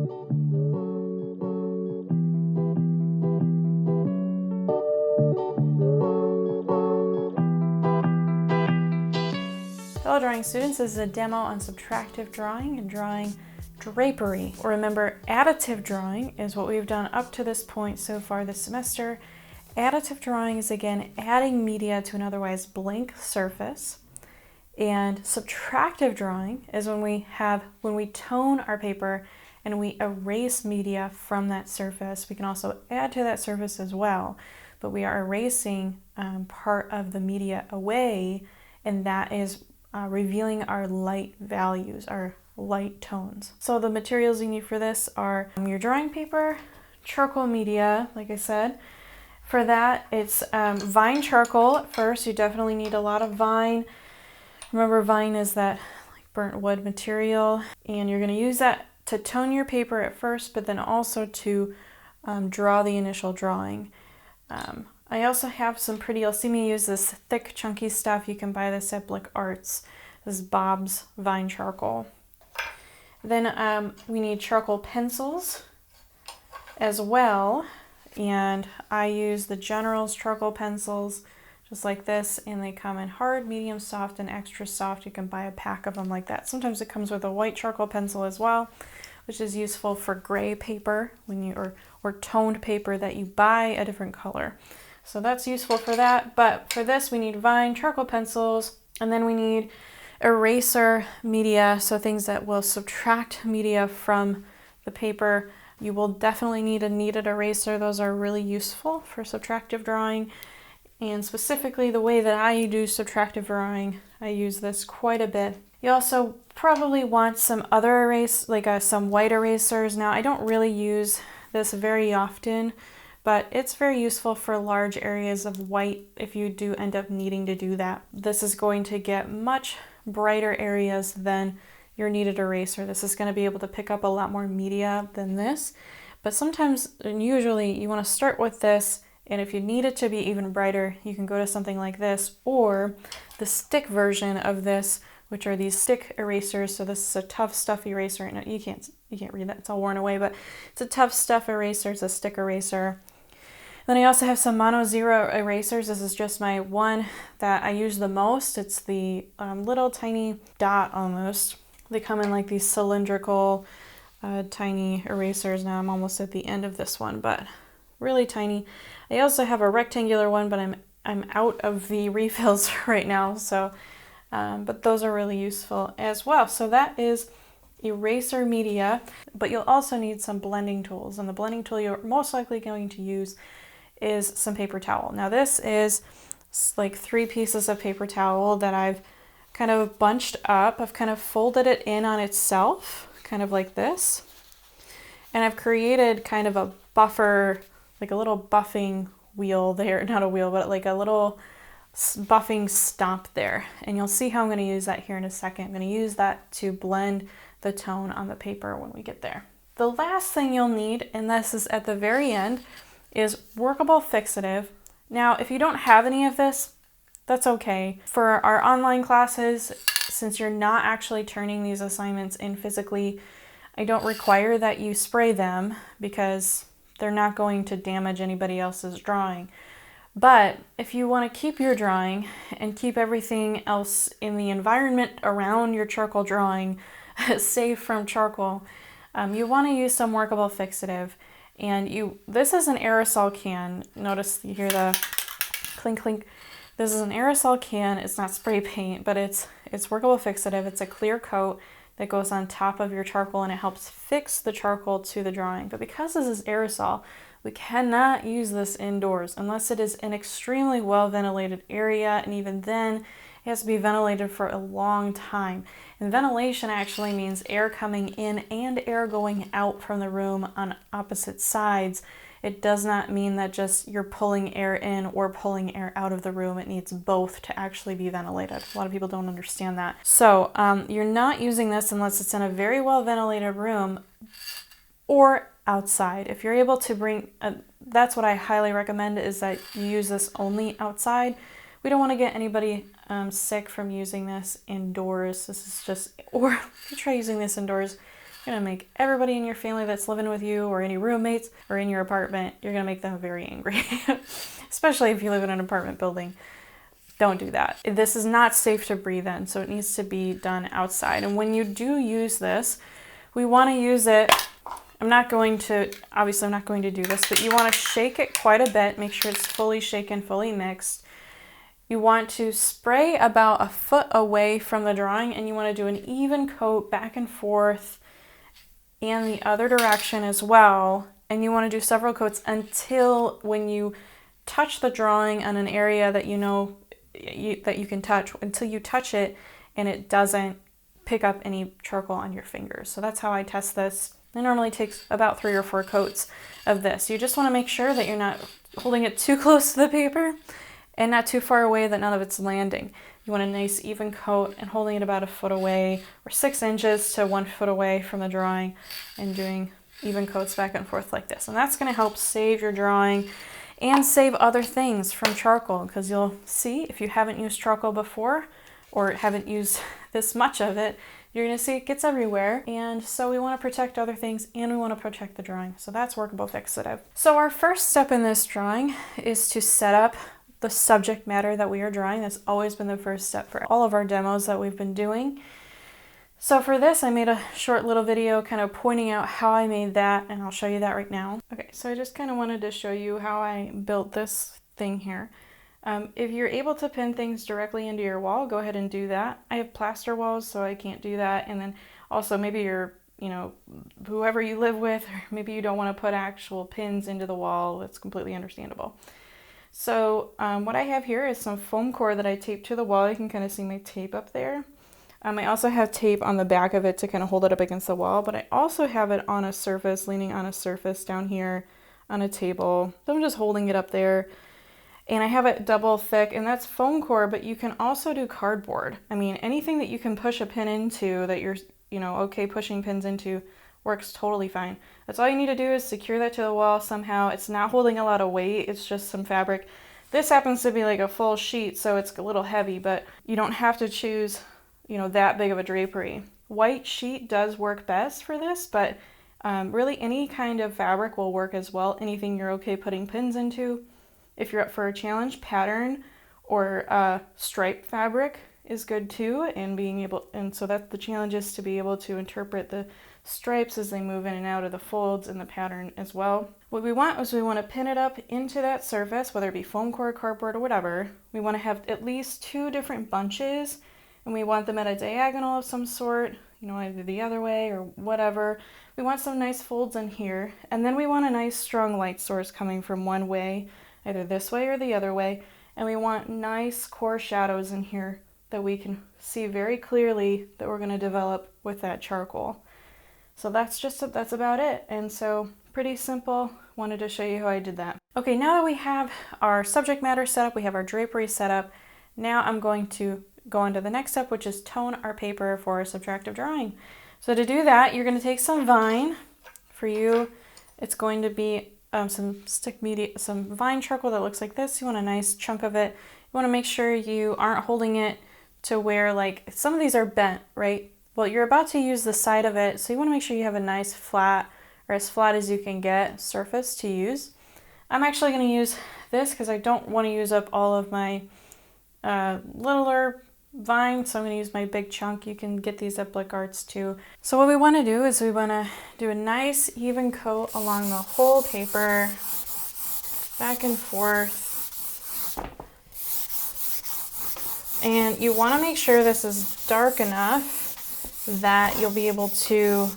Fellow drawing students, this is a demo on subtractive drawing and drawing drapery. Remember, additive drawing is what we've done up to this point so far this semester. Additive drawing is, again, adding media to an otherwise blank surface. And subtractive drawing is when we tone our paper and we erase media from that surface. We can also add to that surface as well, but we are erasing part of the media away, and that is revealing our light values, our light tones. So the materials you need for this are your drawing paper, charcoal media, like I said. For that, it's vine charcoal at first. You definitely need a lot of vine. Remember, vine is that like burnt wood material, and you're going to use that to tone your paper at first, but then also to draw the initial drawing. I also have some pretty, you'll see me use this thick chunky stuff. You can buy this at Blick Arts. This is Bob's Vine Charcoal. Then we need charcoal pencils as well. And I use the General's charcoal pencils just like this, and they come in hard, medium, soft, and extra soft. You can buy a pack of them like that. Sometimes it comes with a white charcoal pencil as well, which is useful for gray paper when you or toned paper that you buy a different color. So that's useful for that. But for this, we need vine, charcoal pencils, and then we need eraser media, so things that will subtract media from the paper. You will definitely need a kneaded eraser. Those are really useful for subtractive drawing. And specifically the way that I do subtractive drawing, I use this quite a bit. You also probably want some other erase, like some white erasers. Now, I don't really use this very often, but it's very useful for large areas of white if you do end up needing to do that. This is going to get much brighter areas than your kneaded eraser. This is going to be able to pick up a lot more media than this, but sometimes and usually you want to start with this, and if you need it to be even brighter, you can go to something like this or the stick version of this, which are these stick erasers. So this is a Tough Stuff eraser. No, you can't read that, it's all worn away, but it's a Tough Stuff eraser, it's a stick eraser. Then I also have some Mono Zero erasers. This is just my one that I use the most. It's the little tiny dot almost. They come in like these cylindrical tiny erasers. Now I'm almost at the end of this one, but really tiny. I also have a rectangular one, but I'm out of the refills right now. So, but those are really useful as well. So that is eraser media, but you'll also need some blending tools. And the blending tool you're most likely going to use is some paper towel. Now this is like 3 pieces of paper towel that I've kind of bunched up. I've kind of folded it in on itself, kind of like this. And I've created kind of a buffer, like a little buffing wheel there, not a wheel, but like a little buffing stomp there. And you'll see how I'm going to use that here in a second. I'm going to use that to blend the tone on the paper when we get there. The last thing you'll need, and this is at the very end, is workable fixative. Now, if you don't have any of this, that's okay. For our online classes, since you're not actually turning these assignments in physically, I don't require that you spray them because they're not going to damage anybody else's drawing. But if you want to keep your drawing and keep everything else in the environment around your charcoal drawing safe from charcoal, you want to use some workable fixative. And this is an aerosol can. Notice you hear the clink clink. This is an aerosol can. It's not spray paint, but it's workable fixative. It's a clear coat that goes on top of your charcoal, and it helps fix the charcoal to the drawing. But because this is aerosol, we cannot use this indoors unless it is an extremely well ventilated area, and even then it has to be ventilated for a long time. And ventilation actually means air coming in and air going out from the room on opposite sides. It does not mean that just you're pulling air in or pulling air out of the room. It needs both to actually be ventilated. A lot of people don't understand that. So you're not using this unless it's in a very well ventilated room or outside. If you're able to bring, that's what I highly recommend, is that you use this only outside. We don't want to get anybody sick from using this indoors. This is just, or if you try using this indoors, You're gonna make everybody in your family that's living with you, or any roommates, or in your apartment, you're gonna make them very angry. Especially if you live in an apartment building. Don't do that. This is not safe to breathe in, so it needs to be done outside. And when you do use this, we want to use it, obviously I'm not going to do this, but you want to shake it quite a bit, make sure it's fully shaken, fully mixed. You want to spray about a foot away from the drawing, and you want to do an even coat back and forth and the other direction as well. And you want to do several coats until when you touch the drawing on an area that you know that you can touch, until you touch it and it doesn't pick up any charcoal on your fingers. So that's how I test this. It normally takes about 3 or 4 coats of this. You just want to make sure that you're not holding it too close to the paper and not too far away that none of it's landing. You want a nice even coat and holding it about a foot away or 6 inches to 1 foot away from the drawing, and doing even coats back and forth like this. And that's going to help save your drawing and save other things from charcoal, because you'll see if you haven't used charcoal before or haven't used this much of it, you're going to see it gets everywhere. And so we want to protect other things, and we want to protect the drawing. So that's workable fixative. So our first step in this drawing is to set up the subject matter that we are drawing. That's always been the first step for all of our demos that we've been doing. So for this, I made a short little video kind of pointing out how I made that, and I'll show you that right now. Okay, so I just kind of wanted to show you how I built this thing here. If you're able to pin things directly into your wall, go ahead and do that. I have plaster walls, so I can't do that. And then also maybe you're, whoever you live with, or maybe you don't want to put actual pins into the wall. It's completely understandable. So what I have here is some foam core that I taped to the wall. You can kind of see my tape up there. I also have tape on the back of it to kind of hold it up against the wall, but I also have it on a surface, leaning on a surface down here on a table. So I'm just holding it up there, and I have it double thick, and that's foam core, but you can also do cardboard. I mean, anything that you can push a pin into that you're, okay pushing pins into works totally fine. That's all you need to do is secure that to the wall somehow. It's not holding a lot of weight, it's just some fabric. This happens to be like a full sheet, so it's a little heavy, but you don't have to choose that big of a drapery. White sheet does work best for this, but really any kind of fabric will work as well. Anything you're okay putting pins into. If you're up for a challenge, pattern or stripe fabric is good too, and so that the challenge is to be able to interpret the stripes as they move in and out of the folds in the pattern as well. What we want is we want to pin it up into that surface, whether it be foam core, cardboard, or whatever. We want to have at least 2 different bunches, and we want them at a diagonal of some sort, either the other way or whatever. We want some nice folds in here, and then we want a nice strong light source coming from one way, either this way or the other way, and we want nice core shadows in here that we can see very clearly that we're going to develop with that charcoal. So that's about it, and so pretty simple. Wanted to show you how I did that. Okay, now that we have our subject matter set up, we have our drapery set up, now I'm going to go on to the next step, which is tone our paper for a subtractive drawing. So to do that, you're going to take some vine. For you, it's going to be some vine charcoal that looks like this. You want a nice chunk of it. You want to make sure you aren't holding it to where, like, some of these are bent, right? Well, you're about to use the side of it, so you want to make sure you have a nice flat, or as flat as you can get, surface to use. I'm actually going to use this because I don't want to use up all of my littler vine, so I'm going to use my big chunk. You can get these at Blick Arts too. So what we want to do is we want to do a nice even coat along the whole paper, back and forth. And you want to make sure this is dark enough that you'll be able to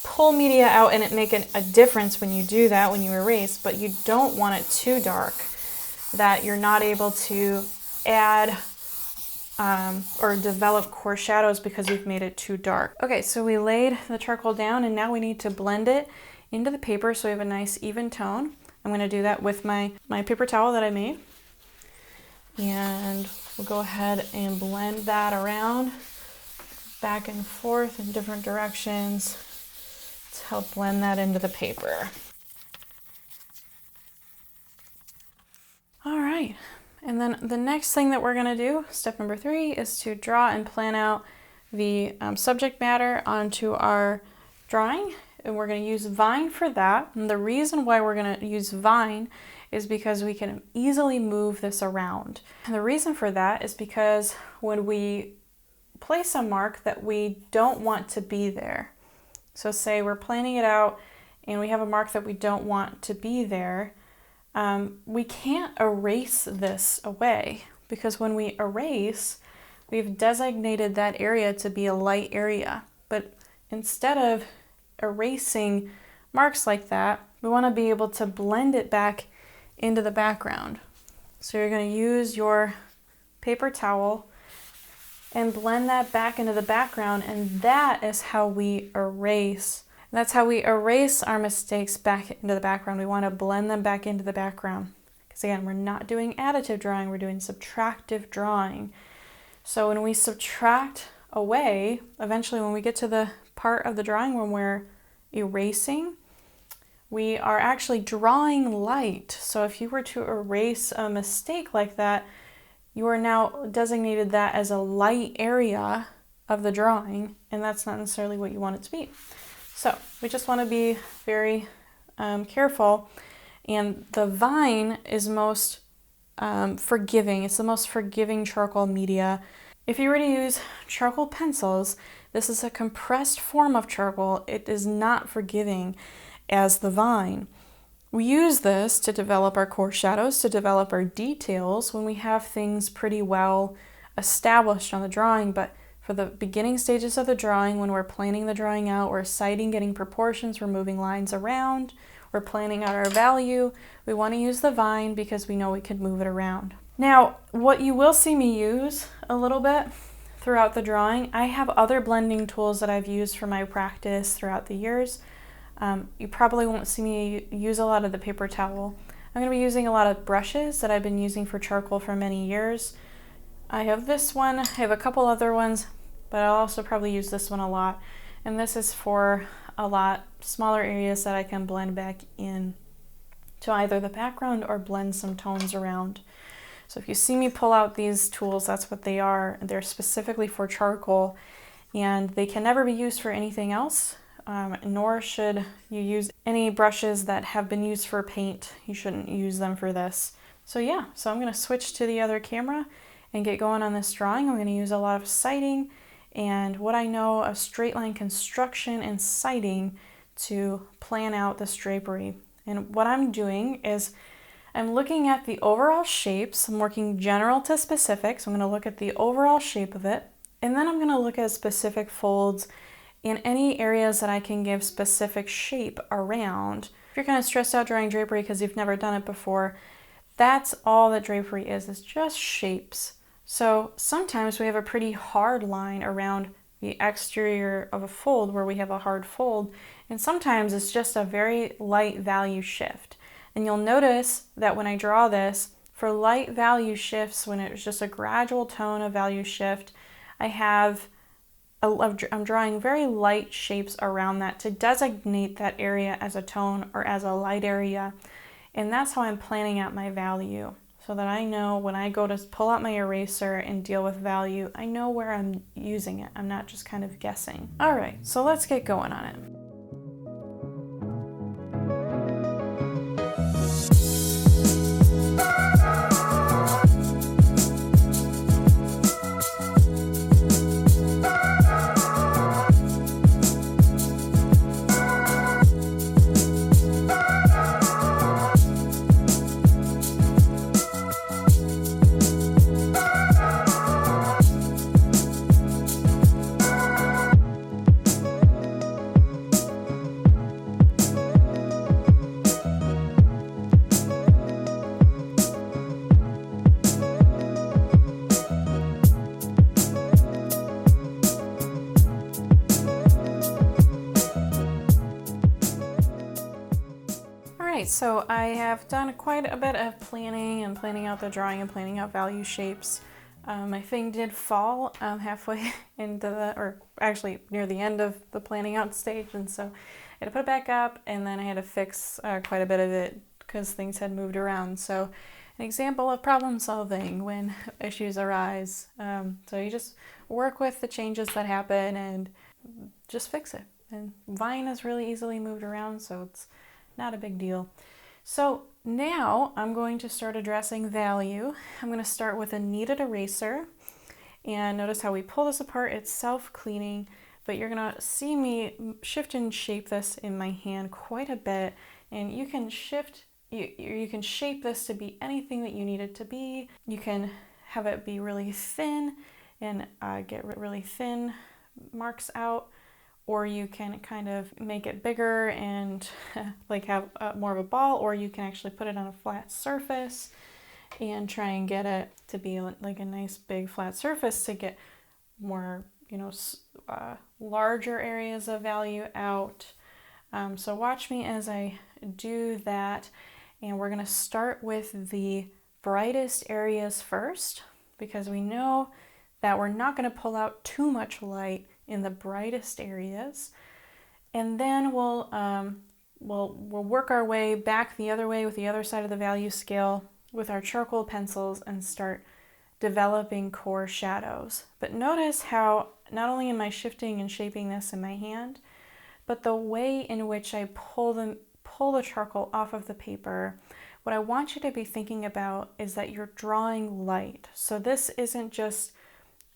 pull media out and it make a difference when you do that, when you erase, but you don't want it too dark that you're not able to add or develop core shadows because you've made it too dark. Okay, so we laid the charcoal down, and now we need to blend it into the paper so we have a nice even tone. I'm going to do that with my paper towel that I made, and we'll go ahead and blend that around back and forth in different directions to help blend that into the paper. All right, and then the next thing that we're going to do, step number 3, is to draw and plan out the subject matter onto our drawing, and we're going to use Vine for that. And the reason why we're going to use Vine is because we can easily move this around. And the reason for that is because when we place a mark that we don't want to be there, so say we're planning it out and we have a mark that we don't want to be there, we can't erase this away, because when we erase, we've designated that area to be a light area. But instead of erasing marks like that, we want to be able to blend it back into the background. So you're going to use your paper towel and blend that back into the background, and that is how we erase. That's how we erase our mistakes back into the background. We want to blend them back into the background. Because again, we're not doing additive drawing, we're doing subtractive drawing. So when we subtract away, eventually when we get to the part of the drawing when we're erasing, we are actually drawing light. So if you were to erase a mistake like that, you are now designated that as a light area of the drawing, and that's not necessarily what you want it to be. So we just want to be very careful, and the Vine is most forgiving. It's the most forgiving charcoal media. If you were to use charcoal pencils, this is a compressed form of charcoal. It is not forgiving as the Vine. We use this to develop our core shadows, to develop our details when we have things pretty well established on the drawing. But for the beginning stages of the drawing, when we're planning the drawing out, we're sighting, getting proportions, we're moving lines around, we're planning out our value, we want to use the Vine because we know we can move it around. Now, what you will see me use a little bit throughout the drawing, I have other blending tools that I've used for my practice throughout the years. You probably won't see me use a lot of the paper towel. I'm going to be using a lot of brushes that I've been using for charcoal for many years. I have this one, I have a couple other ones, but I'll also probably use this one a lot. And this is for a lot smaller areas that I can blend back in to either the background or blend some tones around. So if you see me pull out these tools, that's what they are. They're specifically for charcoal, and they can never be used for anything else, nor should you use any brushes that have been used for paint. You shouldn't use them for this. So yeah, so I'm going to switch to the other camera and get going on this drawing. I'm going to use a lot of sighting and what I know of straight line construction and sighting to plan out this drapery. And what I'm doing is I'm looking at the overall shapes. I'm working general to specific, so I'm going to look at the overall shape of it, and then I'm going to look at specific folds in any areas that I can give specific shape around. If you're kind of stressed out drawing drapery because you've never done it before, that's all that drapery is. It's just shapes. So sometimes we have a pretty hard line around the exterior of a fold where we have a hard fold, and sometimes it's just a very light value shift. And you'll notice that when I draw this, for light value shifts, when it's just a gradual tone of value shift, I'm drawing very light shapes around that to designate that area as a tone or as a light area. And that's how I'm planning out my value, so that I know when I go to pull out my eraser and deal with value, I know where I'm using it. I'm not just kind of guessing. All right, so let's get going on it. So I have done quite a bit of planning and planning out the drawing and planning out value shapes. My thing did fall halfway into or actually near the end of the planning out stage, and so I had to put it back up, and then I had to fix quite a bit of it because things had moved around. So an example of problem solving when issues arise. So you just work with the changes that happen and just fix it. And Vine is really easily moved around, so it's not a big deal. So now I'm going to start addressing value. I'm going to start with a kneaded eraser. And notice how we pull this apart, it's self-cleaning, but you're going to see me shift and shape this in my hand quite a bit. And you can you can shape this to be anything that you need it to be. You can have it be really thin and get really thin marks out, or you can kind of make it bigger and like have more of a ball, or you can actually put it on a flat surface and try and get it to be like a nice big flat surface to get more, larger areas of value out. So watch me as I do that, and we're going to start with the brightest areas first, because we know that we're not going to pull out too much light in the brightest areas, and then we'll work our way back the other way with the other side of the value scale with our charcoal pencils and start developing core shadows. But notice how not only am I shifting and shaping this in my hand, but the way in which I pull the charcoal off of the paper. What I want you to be thinking about is that you're drawing light. So this isn't just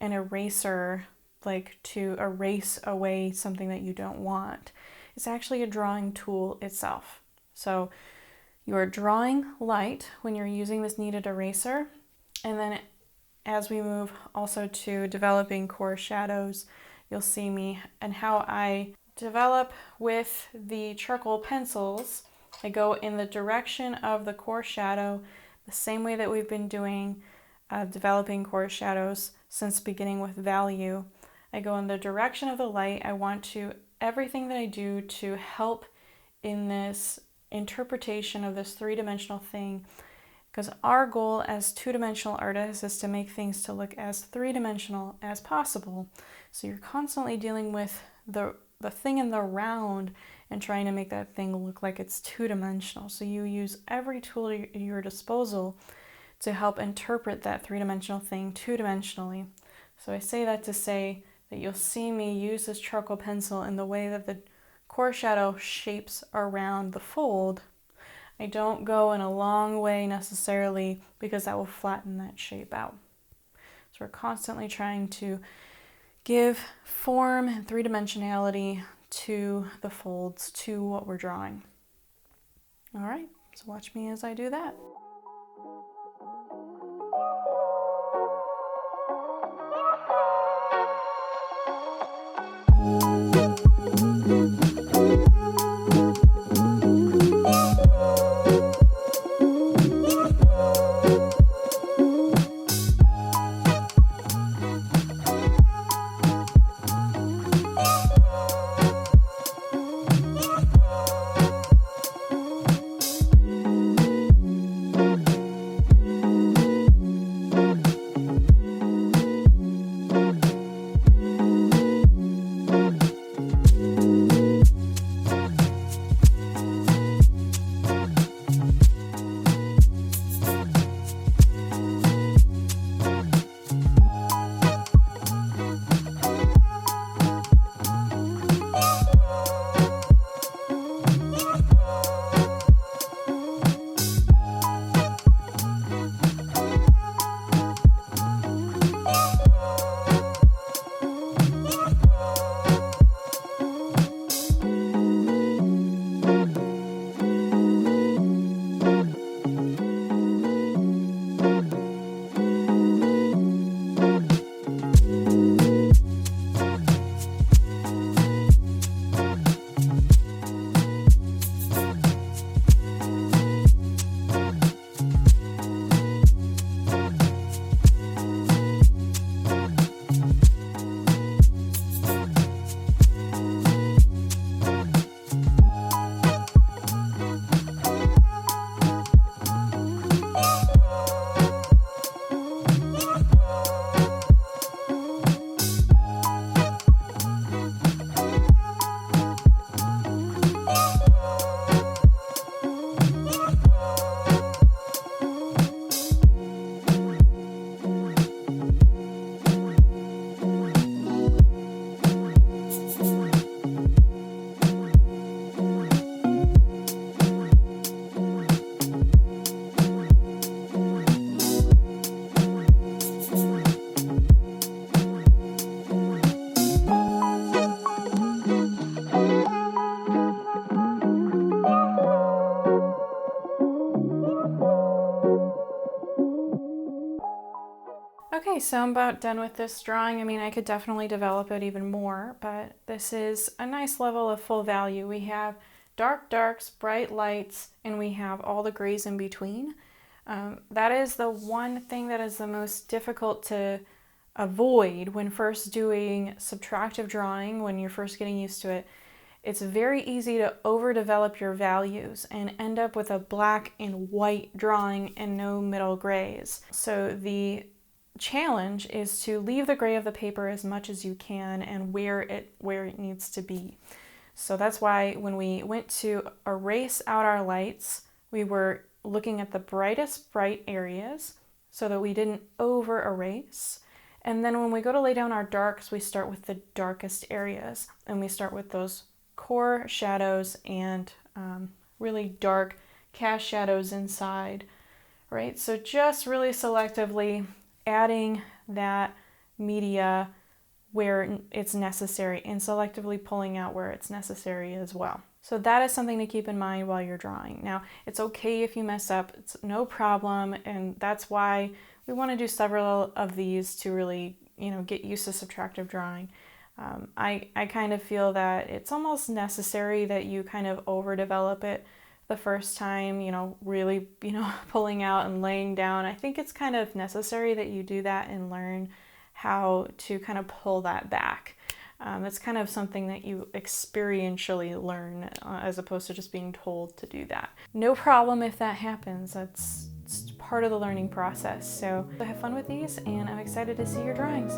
an eraser, like to erase away something that you don't want. It's actually a drawing tool itself. So you are drawing light when you're using this kneaded eraser. And then as we move also to developing core shadows, you'll see me and how I develop with the charcoal pencils. I go in the direction of the core shadow, the same way that we've been doing developing core shadows since beginning with value. I go in the direction of the light. I want everything that I do to help in this interpretation of this three-dimensional thing, because our goal as two-dimensional artists is to make things to look as three-dimensional as possible. So you're constantly dealing with the thing in the round and trying to make that thing look like it's two-dimensional. So you use every tool at your disposal to help interpret that three-dimensional thing two-dimensionally. So I say that to say that you'll see me use this charcoal pencil in the way that the core shadow shapes around the fold. I don't go in a long way necessarily, because that will flatten that shape out. So we're constantly trying to give form and three-dimensionality to the folds, to what we're drawing. All right, so watch me as I do that. Okay, so I'm about done with this drawing. I mean, I could definitely develop it even more, but this is a nice level of full value. We have dark darks, bright lights, and we have all the grays in between. That is the one thing that is the most difficult to avoid when first doing subtractive drawing, when you're first getting used to it. It's very easy to overdevelop your values and end up with a black and white drawing and no middle grays. So the challenge is to leave the gray of the paper as much as you can and where it needs to be. So that's why when we went to erase out our lights, we were looking at the brightest bright areas so that we didn't over erase. And then when we go to lay down our darks, we start with the darkest areas, and we start with those core shadows and really dark cast shadows inside, right? So just really selectively adding that media where it's necessary and selectively pulling out where it's necessary as well. So that is something to keep in mind while you're drawing. Now, it's okay if you mess up, it's no problem, and that's why we want to do several of these to really, get used to subtractive drawing. I kind of feel that it's almost necessary that you kind of overdevelop it the first time, really, pulling out and laying down. I think it's kind of necessary that you do that and learn how to kind of pull that back. It's kind of something that you experientially learn as opposed to just being told to do that. No problem if that happens. It's part of the learning process. So have fun with these, and I'm excited to see your drawings.